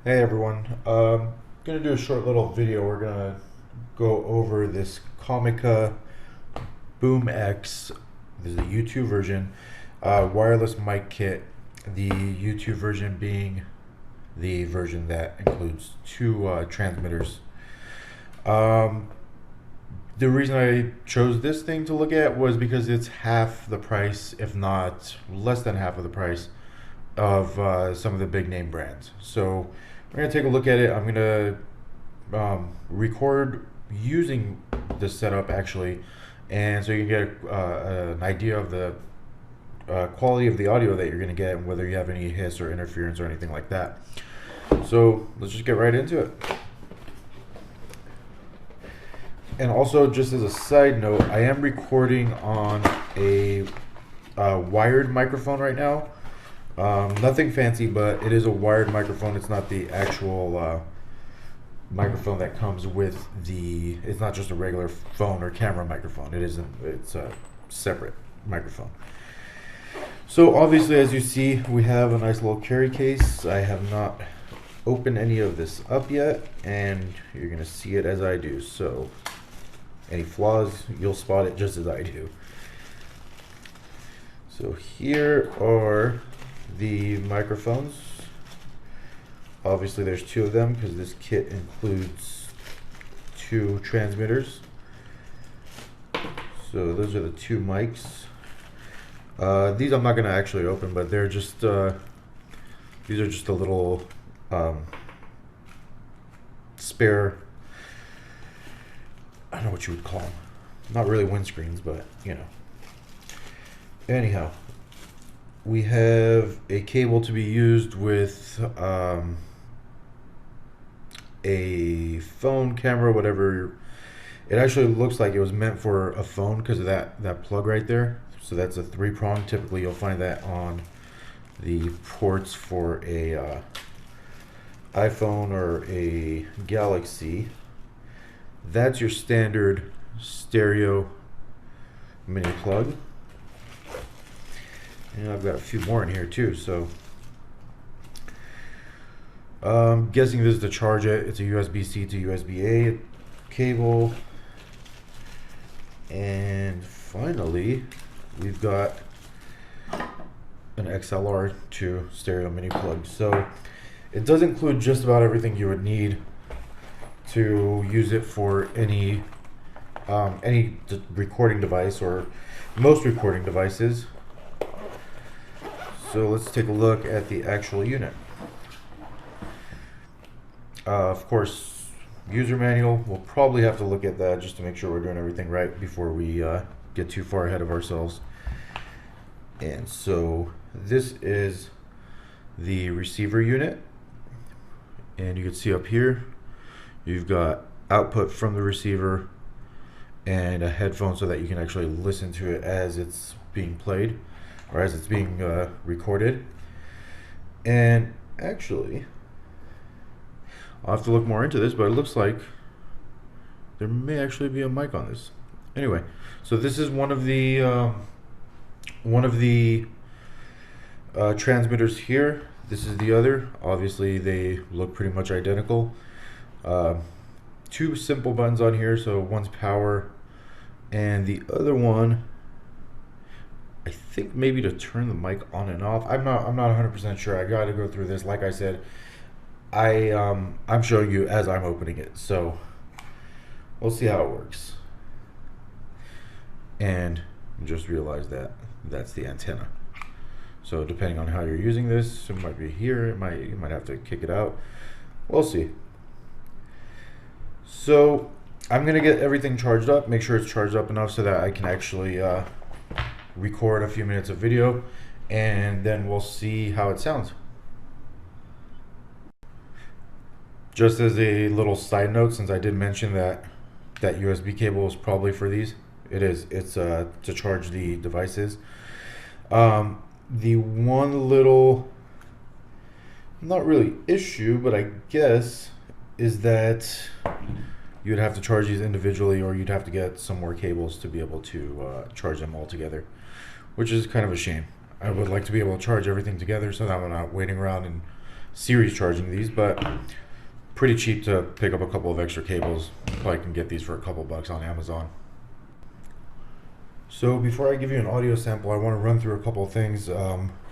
Hey everyone, gonna do a short little video. We're gonna go over this Comica Boom X. This is the U2 version, wireless mic kit. The U2 version being the version that includes two transmitters. Um, the reason I chose this thing to look at was because it's half the price, if not less than half of the price, of some of the big name brands. So we're gonna take a look at it. I'm gonna record using this setup actually, and so you can get an idea of the quality of the audio that you're gonna get and whether you have any hiss or interference or anything like that. So let's just get right into it. And also, just as a side note, I am recording on a wired microphone right now. Nothing fancy, but it is a wired microphone. It's not the actual microphone that comes with the. It's not just a regular phone or camera microphone. It's a separate microphone. So obviously, as you see, we have a nice little carry case. I have not opened any of this up yet, and you're gonna see it as I do. So any flaws, you'll spot it just as I do. So here are the microphones. Obviously there's two of them because this kit includes two transmitters. So those are the two mics. These I'm not going to actually open, but they're just these are just a little spare, I don't know what you would call them. Not really windscreens, but you know. Anyhow, we have a cable to be used with a phone, camera, whatever. It actually looks like it was meant for a phone because of that plug right there. So that's a 3-prong. Typically you'll find that on the ports for a iPhone or a Galaxy. That's your standard stereo mini plug. And I've got a few more in here too, so I'm guessing this is to charge it. It's a USB-C to USB-A cable. And finally, we've got an XLR to stereo mini plug. So it does include just about everything you would need to use it for any recording device or most recording devices. So let's take a look at the actual unit. Of course, user manual, we'll probably have to look at that just to make sure we're doing everything right before we get too far ahead of ourselves. And so this is the receiver unit. And you can see up here, you've got output from the receiver and a headphone so that you can actually listen to it as it's being played or as it's being recorded. And actually, I'll have to look more into this, but it looks like there may actually be a mic on this. Anyway, so this is one of the transmitters here. This is the other. Obviously, they look pretty much identical. Two simple buttons on here. So one's power, and the other one, I think maybe to turn the mic on and off. I'm not 100% sure. I got to go through this. Like I said, I'm showing you as I'm opening it, so we'll see how it works. And just realize that that's the antenna. So depending on how you're using this, it might be here. You might have to kick it out. We'll see. So I'm gonna get everything charged up. Make sure it's charged up enough so that I can actually record a few minutes of video, and then we'll see how it sounds. Just as a little side note, since I did mention that USB cable is probably for these, it's to charge the devices. The one little, not really issue, but I guess, is that you'd have to charge these individually, or you'd have to get some more cables to be able to charge them all together, which is kind of a shame. I would like to be able to charge everything together so that I'm not waiting around and series charging these, but pretty cheap to pick up a couple of extra cables. Probably can get these for a couple bucks on Amazon. So before I give you an audio sample, I want to run through a couple of things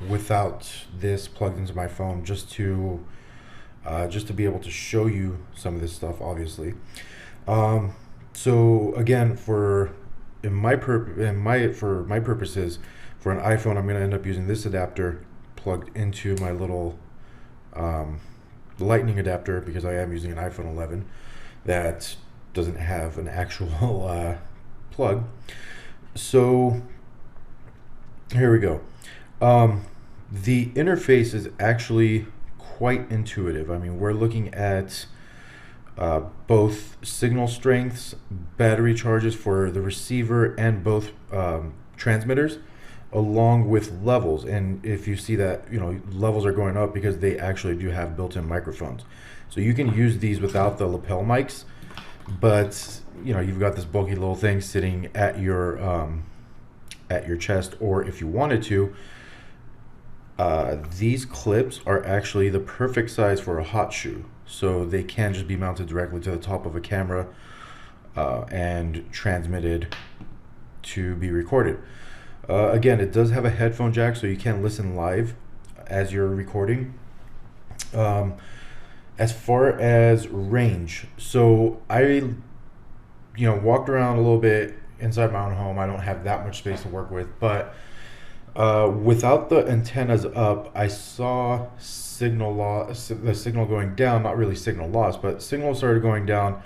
without this plugged into my phone, just to be able to show you some of this stuff, obviously. So again, for my purposes, for an iPhone, I'm going to end up using this adapter plugged into my little lightning adapter, because I am using an iPhone 11 that doesn't have an actual plug. So here we go. The interface is actually quite intuitive. I mean, we're looking at both signal strengths, battery charges for the receiver and both transmitters, along with levels. And if you see that, you know, levels are going up because they actually do have built-in microphones. So you can use these without the lapel mics, but you know, you've got this bulky little thing sitting at your chest, or if you wanted to, these clips are actually the perfect size for a hot shoe. So they can just be mounted directly to the top of a camera and transmitted to be recorded. Again, it does have a headphone jack, so you can listen live as you're recording. As far as range, so I walked around a little bit inside my own home. I don't have that much space to work with, but without the antennas up, I saw signal loss, the signal going down, not really signal loss, but signal started going down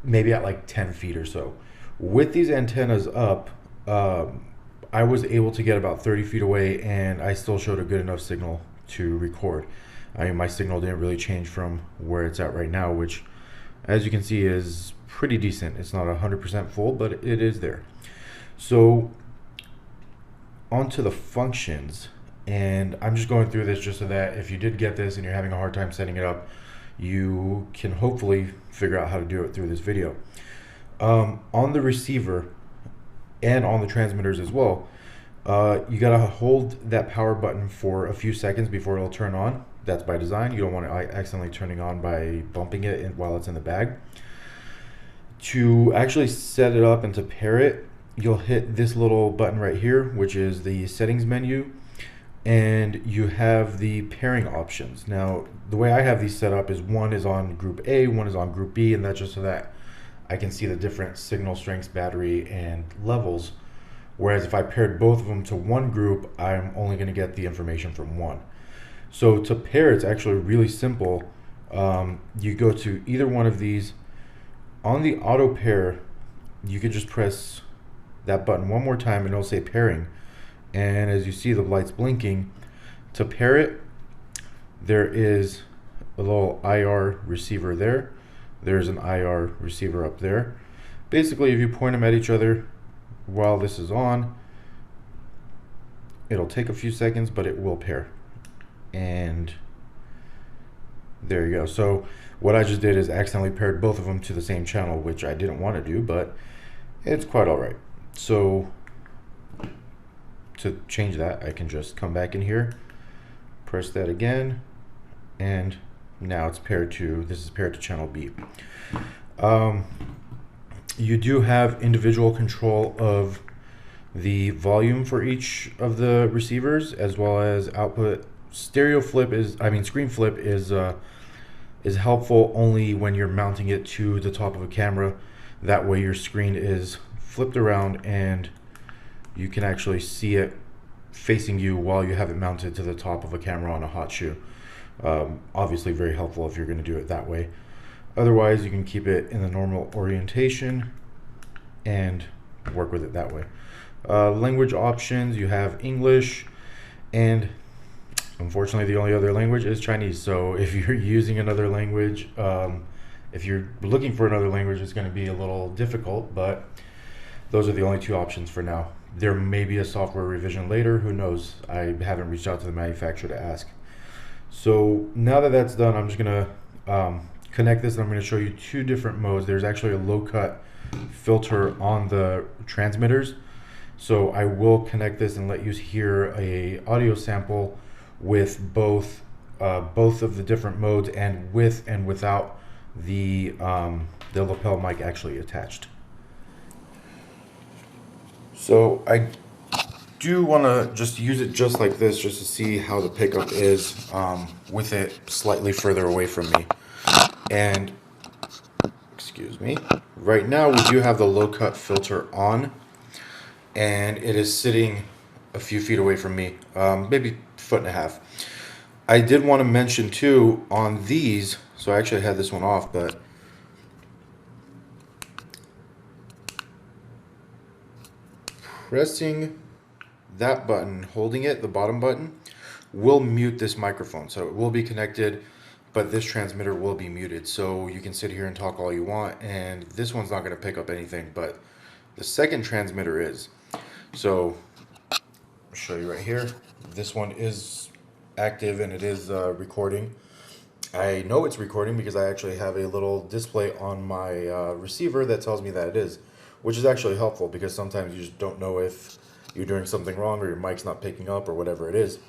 maybe at like 10 feet or so. With these antennas up, I was able to get about 30 feet away, and I still showed a good enough signal to record. I mean, my signal didn't really change from where it's at right now, which, as you can see, is pretty decent. It's not 100% full, but it is there. So onto the functions, and I'm just going through this just so that if you did get this and you're having a hard time setting it up, you can hopefully figure out how to do it through this video. On the receiver and on the transmitters as well, you gotta hold that power button for a few seconds before it'll turn on. That's by design. You don't want it accidentally turning on by bumping it while it's in the bag. To actually set it up and to pair it, you'll hit this little button right here, which is the settings menu, and you have the pairing options. Now, the way I have these set up is one is on group A, one is on group B, and that's just so that I can see the different signal strengths, battery, and levels. Whereas if I paired both of them to one group, I'm only going to get the information from one. So to pair, it's actually really simple. You go to either one of these. On the auto pair, you could just press that button one more time and it'll say pairing. And as you see, the light's blinking. To pair it, there is a little IR receiver there. There's an IR receiver up there. Basically, if you point them at each other while this is on, it'll take a few seconds, but it will pair. And there you go. So what I just did is accidentally paired both of them to the same channel, which I didn't want to do, but it's quite all right. So to change that, I can just come back in here, press that again, and now it's paired to, this is paired to channel B. You do have individual control of the volume for each of the receivers, as well as output. Screen flip is helpful only when you're mounting it to the top of a camera. That way your screen is flipped around and you can actually see it facing you while you have it mounted to the top of a camera on a hot shoe. Obviously very helpful if you're going to do it that way. Otherwise, you can keep it in the normal orientation and work with it that way. Language options, you have English, and unfortunately the only other language is Chinese. So if you're using another language, if you're looking for another language, it's going to be a little difficult, but those are the only two options for now. There may be a software revision later, who knows? I haven't reached out to the manufacturer to ask. So now that that's done, I'm just going to connect this, and I'm going to show you two different modes. There's actually a low cut filter on the transmitters. So I will connect this and let you hear a audio sample with both both of the different modes, and with and without the lapel mic actually attached. So I do want to just use it just like this, just to see how the pickup is with it slightly further away from me. And excuse me, right now we do have the low cut filter on, and it is sitting a few feet away from me, maybe a foot and a half. I did want to mention too on these, so I actually had this one off, but pressing that button, holding it, the bottom button, will mute this microphone. So it will be connected, but this transmitter will be muted. So you can sit here and talk all you want, and this one's not going to pick up anything, but the second transmitter is. So I'll show you right here. This one is active and it is recording. I know it's recording because I actually have a little display on my receiver that tells me that it is, which is actually helpful because sometimes you just don't know if you're doing something wrong or your mic's not picking up or whatever it is.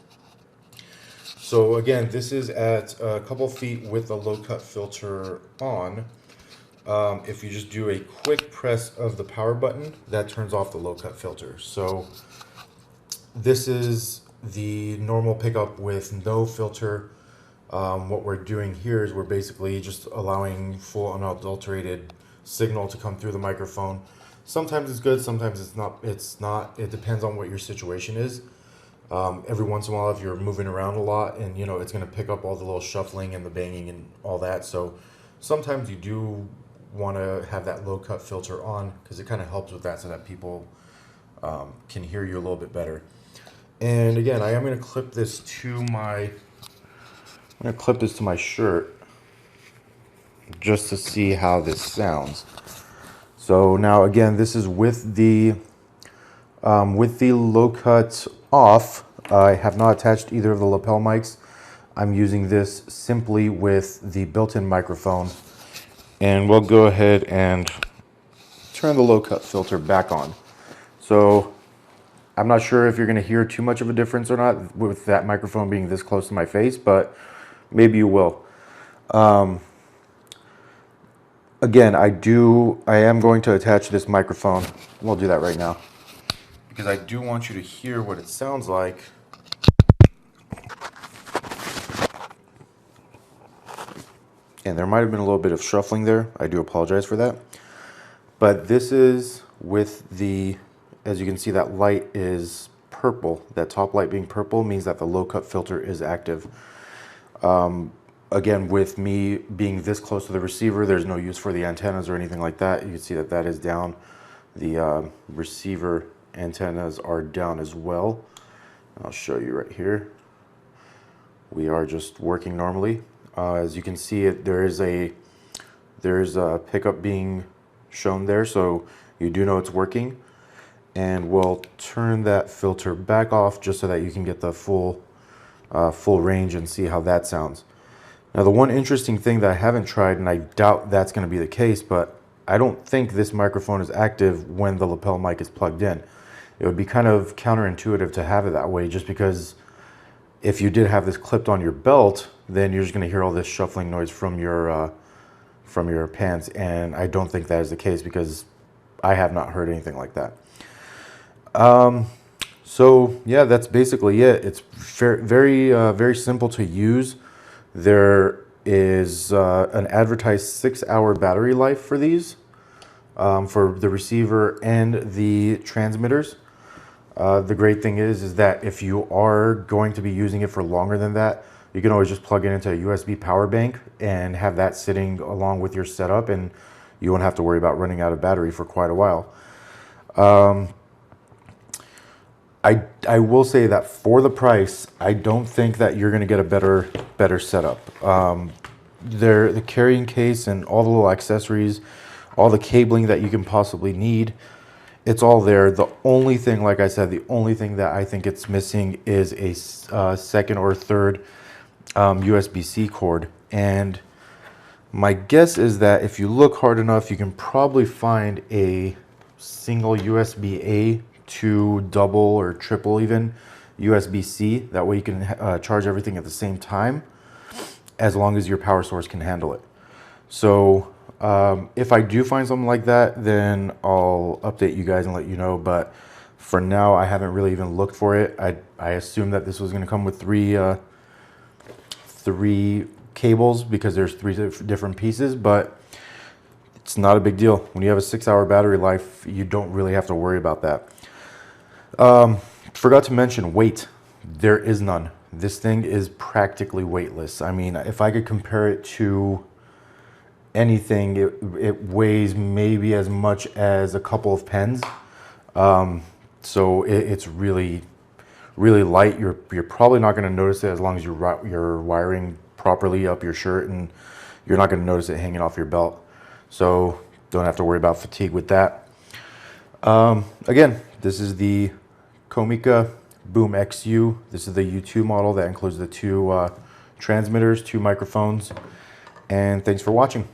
So again, this is at a couple feet with the low cut filter on. If you just do a quick press of the power button, that turns off the low cut filter. So this is the normal pickup with no filter. What we're doing here is we're basically just allowing full unadulterated signal to come through the microphone. Sometimes it's good, sometimes it's not. It depends on what your situation is. Every once in a while, if you're moving around a lot, and you know, it's going to pick up all the little shuffling and the banging and all that. So sometimes you do want to have that low cut filter on because it kind of helps with that, so that people can hear you a little bit better. And again, I am going to clip this to my shirt just to see how this sounds. So now again, this is with the low cut off. I have not attached either of the lapel mics. I'm using this simply with the built-in microphone, and we'll go ahead and turn the low cut filter back on. So I'm not sure if you're going to hear too much of a difference or not with that microphone being this close to my face, but maybe you will. Again, I am going to attach this microphone. We'll do that right now because I do want you to hear what it sounds like. And there might have been a little bit of shuffling there. I do apologize for that. But this is with the, as you can see, that light is purple. That top light being purple means that the low cut filter is active. Again, with me being this close to the receiver, there's no use for the antennas or anything like that. You can see that that is down. The receiver antennas are down as well. I'll show you right here. We are just working normally. As you can see, there's a pickup being shown there, so you do know it's working. And we'll turn that filter back off just so that you can get the full range and see how that sounds. Now, the one interesting thing that I haven't tried, and I doubt that's going to be the case, but I don't think this microphone is active when the lapel mic is plugged in. It would be kind of counterintuitive to have it that way, just because if you did have this clipped on your belt, then you're just going to hear all this shuffling noise from your pants, and I don't think that is the case because I have not heard anything like that. So yeah, that's basically it. It's very simple to use. There is an advertised 6-hour battery life for these, for the receiver and the transmitters. The great thing is that if you are going to be using it for longer than that, you can always just plug it into a USB power bank and have that sitting along with your setup, and you won't have to worry about running out of battery for quite a while. I will say that for the price, I don't think that you're going to get a better setup. The carrying case and all the little accessories, all the cabling that you can possibly need, it's all there. The only thing, like I said, the only thing that I think it's missing is a second or third USB-C cord. And my guess is that if you look hard enough, you can probably find a single USB-A to double or triple even USB-C. That way you can charge everything at the same time. as long as your power source can handle it. So if I do find something like that, then I'll update you guys and let you know. But for now, I haven't really even looked for it. I assumed that this was going to come with three cables because there's 3 different pieces, but it's not a big deal. When you have a 6-hour battery life, you don't really have to worry about that. Forgot to mention weight. There is none. This thing is practically weightless. I mean, if I could compare it to anything, it weighs maybe as much as a couple of pens. So it's really light. You're probably not going to notice it as long as you're wiring properly up your shirt, and you're not going to notice it hanging off your belt. So don't have to worry about fatigue with that. Again, this is the Comica Boom XU. This is the U2 model that includes the 2 transmitters, 2 microphones, and thanks for watching.